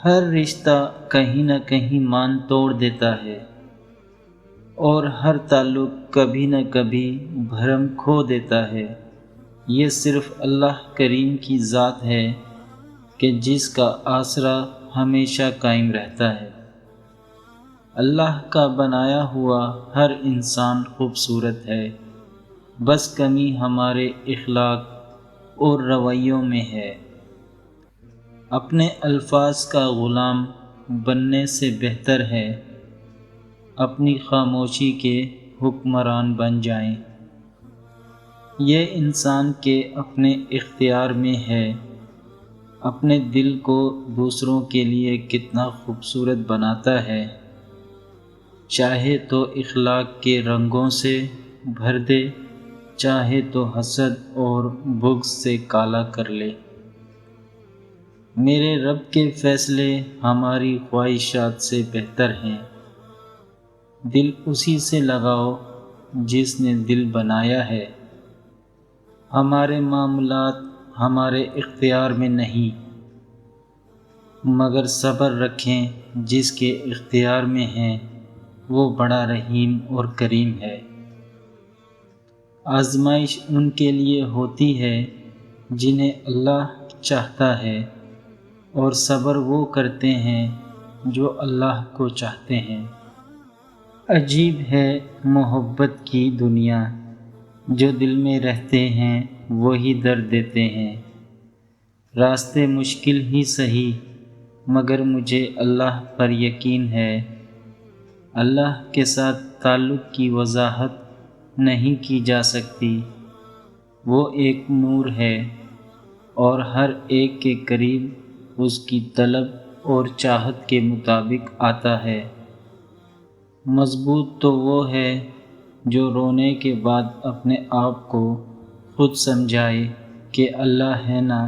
ہر رشتہ کہیں نہ کہیں مان توڑ دیتا ہے، اور ہر تعلق کبھی نہ کبھی بھرم کھو دیتا ہے۔ یہ صرف اللہ کریم کی ذات ہے کہ جس کا آسرا ہمیشہ قائم رہتا ہے۔ اللہ کا بنایا ہوا ہر انسان خوبصورت ہے، بس کمی ہمارے اخلاق اور رویوں میں ہے۔ اپنے الفاظ کا غلام بننے سے بہتر ہے اپنی خاموشی کے حکمران بن جائیں۔ یہ انسان کے اپنے اختیار میں ہے اپنے دل کو دوسروں کے لیے کتنا خوبصورت بناتا ہے، چاہے تو اخلاق کے رنگوں سے بھر دے، چاہے تو حسد اور بغض سے کالا کر لے۔ میرے رب کے فیصلے ہماری خواہشات سے بہتر ہیں۔ دل اسی سے لگاؤ جس نے دل بنایا ہے۔ ہمارے معاملات ہمارے اختیار میں نہیں، مگر صبر رکھیں جس کے اختیار میں ہیں، وہ بڑا رحیم اور کریم ہے۔ آزمائش ان کے لیے ہوتی ہے جنہیں اللہ چاہتا ہے، اور صبر وہ کرتے ہیں جو اللہ کو چاہتے ہیں۔ عجیب ہے محبت کی دنیا، جو دل میں رہتے ہیں وہی درد دیتے ہیں۔ راستے مشکل ہی سہی، مگر مجھے اللہ پر یقین ہے۔ اللہ کے ساتھ تعلق کی وضاحت نہیں کی جا سکتی۔ وہ ایک نور ہے، اور ہر ایک کے قریب اس کی طلب اور چاہت کے مطابق آتا ہے۔ مضبوط تو وہ ہے جو رونے کے بعد اپنے آپ کو خود سمجھائے کہ اللہ ہے نا،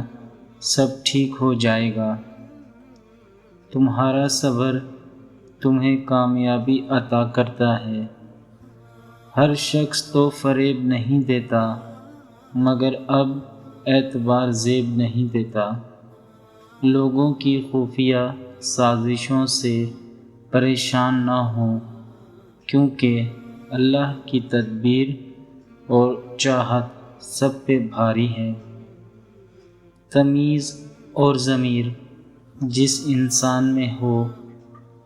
سب ٹھیک ہو جائے گا۔ تمہارا صبر تمہیں کامیابی عطا کرتا ہے۔ ہر شخص تو فریب نہیں دیتا، مگر اب اعتبار زیب نہیں دیتا۔ لوگوں کی خفیہ سازشوں سے پریشان نہ ہوں، کیونکہ اللہ کی تدبیر اور چاہت سب پہ بھاری ہے۔ تمیز اور ضمیر جس انسان میں ہو،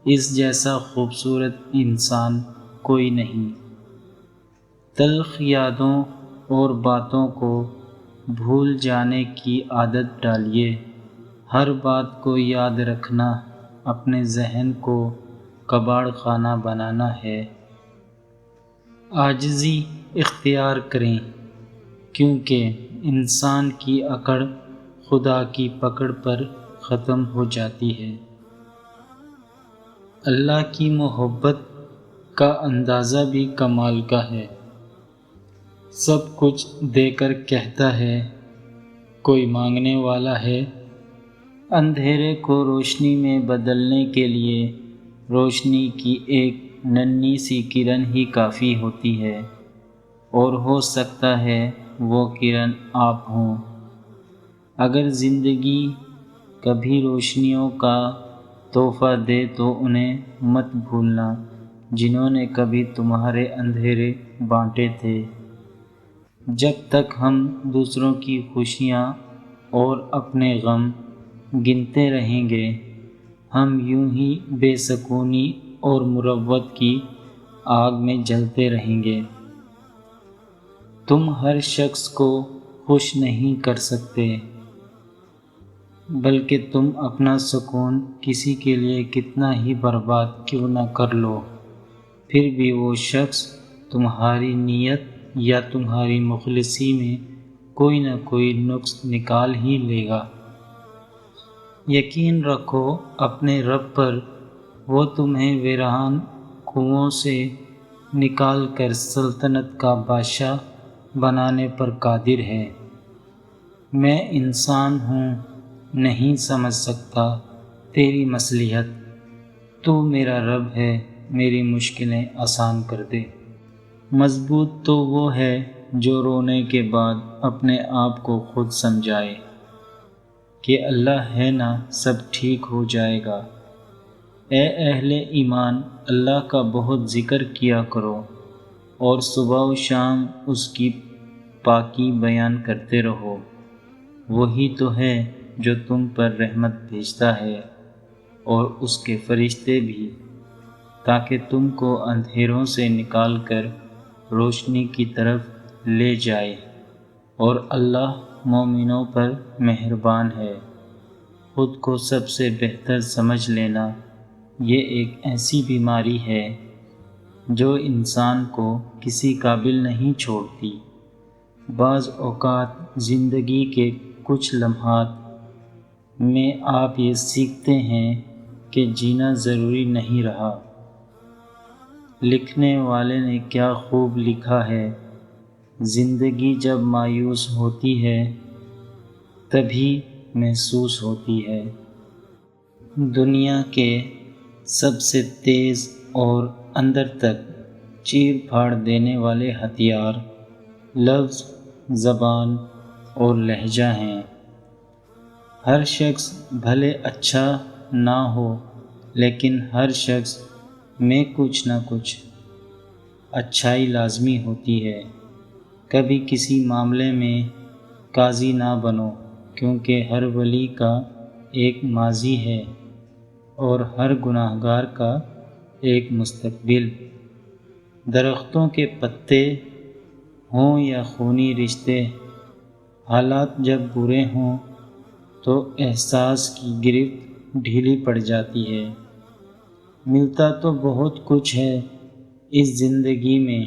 اس جیسا خوبصورت انسان کوئی نہیں۔ تلخ یادوں اور باتوں کو بھول جانے کی عادت ڈالیے۔ ہر بات کو یاد رکھنا اپنے ذہن کو کباڑ خانہ بنانا ہے۔ عاجزی اختیار کریں، کیونکہ انسان کی اکڑ خدا کی پکڑ پر ختم ہو جاتی ہے۔ اللہ کی محبت کا اندازہ بھی کمال کا ہے۔ سب کچھ دے کر کہتا ہے، کوئی مانگنے والا ہے؟ اندھیرے کو روشنی میں بدلنے کے لیے روشنی کی ایک ننھی سی کرن ہی کافی ہوتی ہے، اور ہو سکتا ہے وہ کرن آپ ہوں۔ اگر زندگی کبھی روشنیوں کا تحفہ دے تو انہیں مت بھولنا جنہوں نے کبھی تمہارے اندھیرے بانٹے تھے۔ جب تک ہم دوسروں کی خوشیاں اور اپنے غم گنتے رہیں گے، ہم یوں ہی بے سکونی اور مروت کی آگ میں جلتے رہیں گے۔ تم ہر شخص کو خوش نہیں کر سکتے، بلکہ تم اپنا سکون کسی کے لیے کتنا ہی برباد کیوں نہ کر لو، پھر بھی وہ شخص تمہاری نیت یا تمہاری مخلصی میں کوئی نہ کوئی نقص نکال ہی لے گا۔ یقین رکھو اپنے رب پر، وہ تمہیں ویران کنووں سے نکال کر سلطنت کا بادشاہ بنانے پر قادر ہے۔ میں انسان ہوں، نہیں سمجھ سکتا تیری مصلحت، تو میرا رب ہے، میری مشکلیں آسان کر دے۔ مضبوط تو وہ ہے جو رونے کے بعد اپنے آپ کو خود سمجھائے۔ کہ اللہ ہے نا سب ٹھیک ہو جائے گا۔ اے اہل ایمان، اللہ کا بہت ذکر کیا کرو اور صبح و شام اس کی پاکی بیان کرتے رہو۔ وہی تو ہے جو تم پر رحمت بھیجتا ہے اور اس کے فرشتے بھی، تاکہ تم کو اندھیروں سے نکال کر روشنی کی طرف لے جائے، اور اللہ مومنوں پر مہربان ہے۔ خود کو سب سے بہتر سمجھ لینا یہ ایک ایسی بیماری ہے جو انسان کو کسی قابل نہیں چھوڑتی۔ بعض اوقات زندگی کے کچھ لمحات میں آپ یہ سیکھتے ہیں کہ جینا ضروری نہیں رہا۔ لکھنے والے نے کیا خوب لکھا ہے، زندگی جب مایوس ہوتی ہے تبھی محسوس ہوتی ہے۔ دنیا کے سب سے تیز اور اندر تک چیر پھاڑ دینے والے ہتھیار لفظ، زبان اور لہجہ ہیں۔ ہر شخص بھلے اچھا نہ ہو، لیکن ہر شخص میں کچھ نہ کچھ اچھائی لازمی ہوتی ہے۔ کبھی کسی معاملے میں قاضی نہ بنو، کیونکہ ہر ولی کا ایک ماضی ہے اور ہر گناہگار کا ایک مستقبل۔ درختوں کے پتے ہوں یا خونی رشتے، حالات جب برے ہوں تو احساس کی گرفت ڈھیلی پڑ جاتی ہے۔ ملتا تو بہت کچھ ہے اس زندگی میں،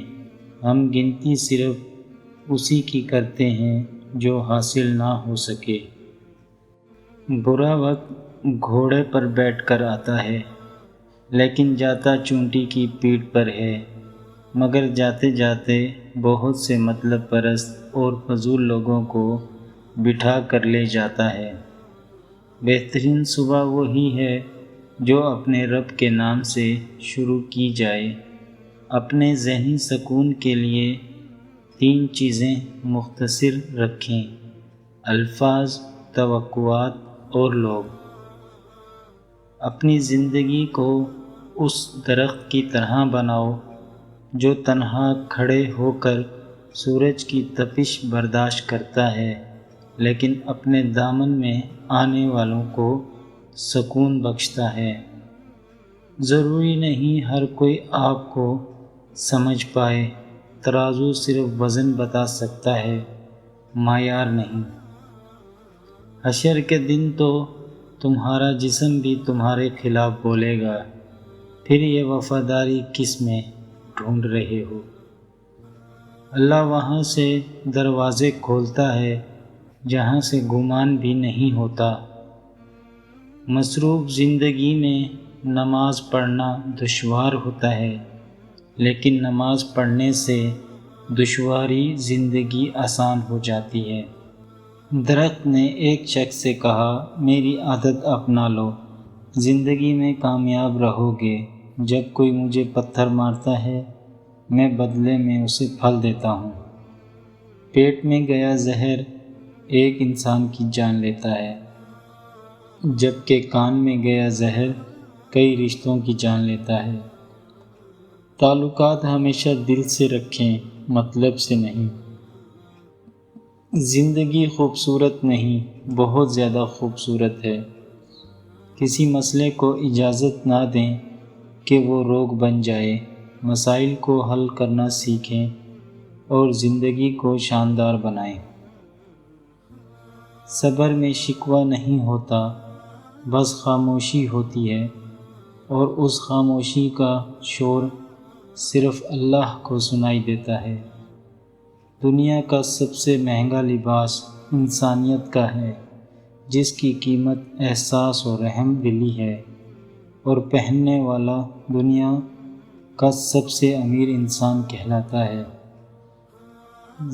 ہم گنتی صرف اسی کی کرتے ہیں جو حاصل نہ ہو سکے۔ برا وقت گھوڑے پر بیٹھ کر آتا ہے، لیکن جاتا چونٹی کی پیٹھ پر ہے۔ مگر جاتے جاتے بہت سے مطلب پرست اور فضول لوگوں کو بٹھا کر لے جاتا ہے۔ بہترین صبح وہی ہے جو اپنے رب کے نام سے شروع کی جائے۔ اپنے ذہنی سکون کے لیے 3 چیزیں مختصر رکھیں: الفاظ، توقعات اور لوگ۔ اپنی زندگی کو اس درخت کی طرح بناؤ جو تنہا کھڑے ہو کر سورج کی تپش برداشت کرتا ہے، لیکن اپنے دامن میں آنے والوں کو سکون بخشتا ہے۔ ضروری نہیں ہر کوئی آپ کو سمجھ پائے، ترازو صرف وزن بتا سکتا ہے، معیار نہیں۔ حشر کے دن تو تمہارا جسم بھی تمہارے خلاف بولے گا، پھر یہ وفاداری کس میں ڈھونڈ رہے ہو؟ اللہ وہاں سے دروازے کھولتا ہے جہاں سے گمان بھی نہیں ہوتا۔ مصروف زندگی میں نماز پڑھنا دشوار ہوتا ہے، لیکن نماز پڑھنے سے دشواری زندگی آسان ہو جاتی ہے۔ درخت نے ایک شخص سے کہا، میری عادت اپنا لو، زندگی میں کامیاب رہو گے۔ جب کوئی مجھے پتھر مارتا ہے، میں بدلے میں اسے پھل دیتا ہوں۔ پیٹ میں گیا زہر ایک انسان کی جان لیتا ہے، جبکہ کان میں گیا زہر کئی رشتوں کی جان لیتا ہے۔ تعلقات ہمیشہ دل سے رکھیں، مطلب سے نہیں۔ زندگی خوبصورت نہیں، بہت زیادہ خوبصورت ہے۔ کسی مسئلے کو اجازت نہ دیں کہ وہ روگ بن جائے۔ مسائل کو حل کرنا سیکھیں اور زندگی کو شاندار بنائیں۔ صبر میں شکوہ نہیں ہوتا، بس خاموشی ہوتی ہے، اور اس خاموشی کا شور صرف اللہ کو سنائی دیتا ہے۔ دنیا کا سب سے مہنگا لباس انسانیت کا ہے، جس کی قیمت احساس و رحم دلی ہے، اور پہننے والا دنیا کا سب سے امیر انسان کہلاتا ہے۔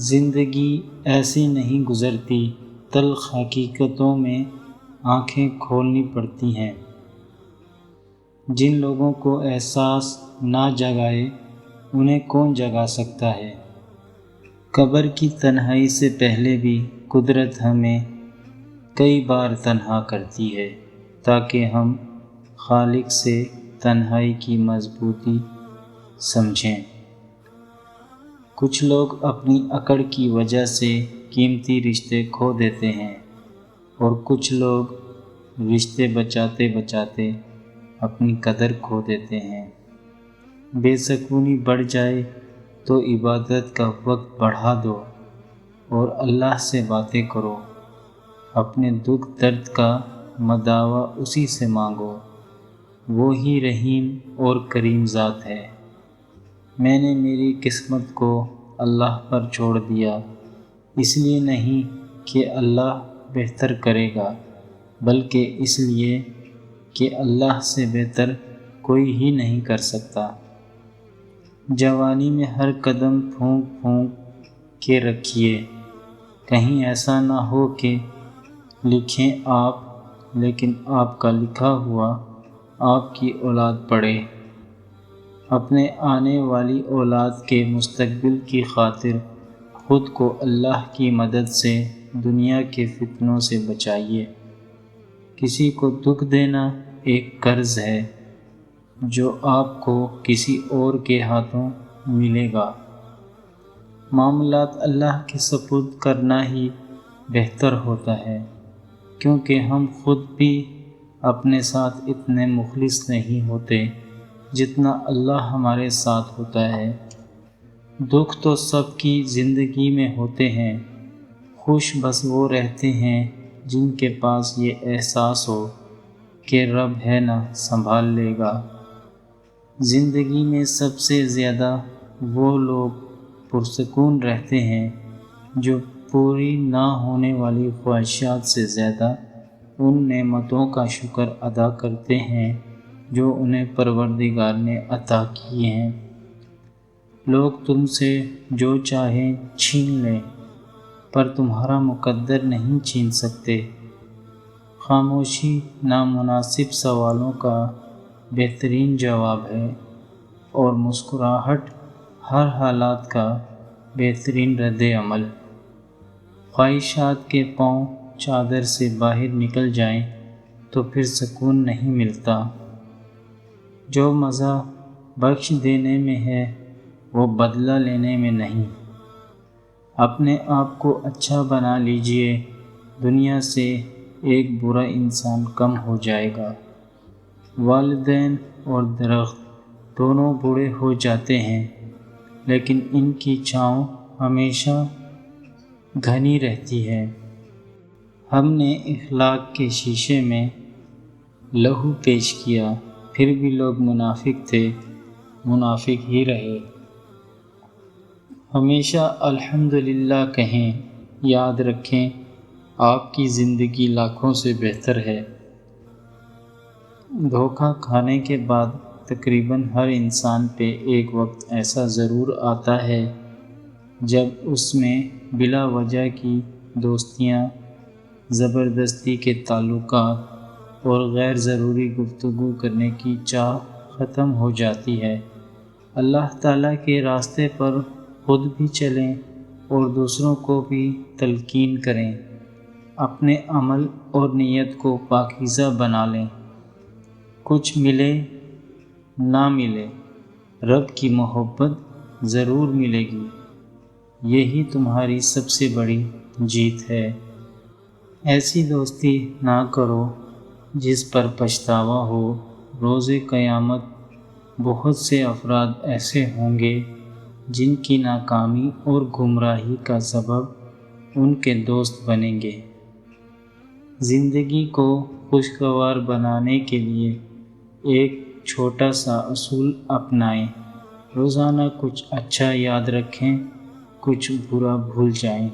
زندگی ایسے نہیں گزرتی، تلخ حقیقتوں میں آنکھیں کھولنی پڑتی ہیں۔ جن لوگوں کو احساس نہ جگائے انہیں کون جگا سکتا ہے؟ قبر کی تنہائی سے پہلے بھی قدرت ہمیں کئی بار تنہا کرتی ہے تاکہ ہم خالق سے تنہائی کی مضبوطی سمجھیں۔ کچھ لوگ اپنی اکڑ کی وجہ سے قیمتی رشتے کھو دیتے ہیں اور کچھ لوگ رشتے بچاتے بچاتے اپنی قدر کھو دیتے ہیں۔ بے سکونی بڑھ جائے تو عبادت کا وقت بڑھا دو اور اللہ سے باتیں کرو۔ اپنے دکھ درد کا مداوا اسی سے مانگو، وہی رحیم اور کریم ذات ہے۔ میں نے میری قسمت کو اللہ پر چھوڑ دیا، اس لیے نہیں کہ اللہ بہتر کرے گا، بلکہ اس لیے کہ اللہ سے بہتر کوئی ہی نہیں کر سکتا۔ جوانی میں ہر قدم پھونک پھونک کے رکھیے، کہیں ایسا نہ ہو کہ لکھیں آپ لیکن آپ کا لکھا ہوا آپ کی اولاد پڑھے۔ اپنے آنے والی اولاد کے مستقبل کی خاطر خود کو اللہ کی مدد سے دنیا کے فتنوں سے بچائیے۔ کسی کو دکھ دینا ایک قرض ہے جو آپ کو کسی اور کے ہاتھوں ملے گا۔ معاملات اللہ کے سپرد کرنا ہی بہتر ہوتا ہے، کیونکہ ہم خود بھی اپنے ساتھ اتنے مخلص نہیں ہوتے جتنا اللہ ہمارے ساتھ ہوتا ہے۔ دکھ تو سب کی زندگی میں ہوتے ہیں، خوش بس وہ رہتے ہیں جن کے پاس یہ احساس ہو کہ رب ہے نا سنبھال لے گا۔ زندگی میں سب سے زیادہ وہ لوگ پرسکون رہتے ہیں جو پوری نہ ہونے والی خواہشات سے زیادہ ان نعمتوں کا شکر ادا کرتے ہیں جو انہیں پروردگار نے عطا کی ہیں۔ لوگ تم سے جو چاہیں چھین لیں پر تمہارا مقدر نہیں چھین سکتے۔ خاموشی نامناسب سوالوں کا بہترین جواب ہے اور مسکراہٹ ہر حالات کا بہترین رد عمل۔ خواہشات کے پاؤں چادر سے باہر نکل جائیں تو پھر سکون نہیں ملتا۔ جو مزہ بخش دینے میں ہے وہ بدلہ لینے میں نہیں۔ اپنے آپ کو اچھا بنا لیجئے، دنیا سے ایک برا انسان کم ہو جائے گا۔ والدین اور درخت دونوں بوڑھے ہو جاتے ہیں لیکن ان کی چھاؤں ہمیشہ گھنی رہتی ہے۔ ہم نے اخلاق کے شیشے میں لہو پیش کیا، پھر بھی لوگ منافق تھے، منافق ہی رہے۔ ہمیشہ الحمدللہ کہیں، یاد رکھیں آپ کی زندگی لاکھوں سے بہتر ہے۔ دھوکہ کھانے کے بعد تقریباً ہر انسان پہ ایک وقت ایسا ضرور آتا ہے جب اس میں بلا وجہ کی دوستیاں، زبردستی کے تعلقات اور غیر ضروری گفتگو کرنے کی چاہ ختم ہو جاتی ہے۔ اللہ تعالیٰ کے راستے پر خود بھی چلیں اور دوسروں کو بھی تلقین کریں۔ اپنے عمل اور نیت کو پاکیزہ بنا لیں۔ کچھ ملے نہ ملے، رب کی محبت ضرور ملے گی، یہی تمہاری سب سے بڑی جیت ہے۔ ایسی دوستی نہ کرو جس پر پچھتاوا ہو۔ روز قیامت بہت سے افراد ایسے ہوں گے جن کی ناکامی اور گمراہی کا سبب ان کے دوست بنیں گے۔ زندگی کو خوشگوار بنانے کے لیے ایک چھوٹا سا اصول اپنائیں، روزانہ کچھ اچھا یاد رکھیں، کچھ برا بھول جائیں۔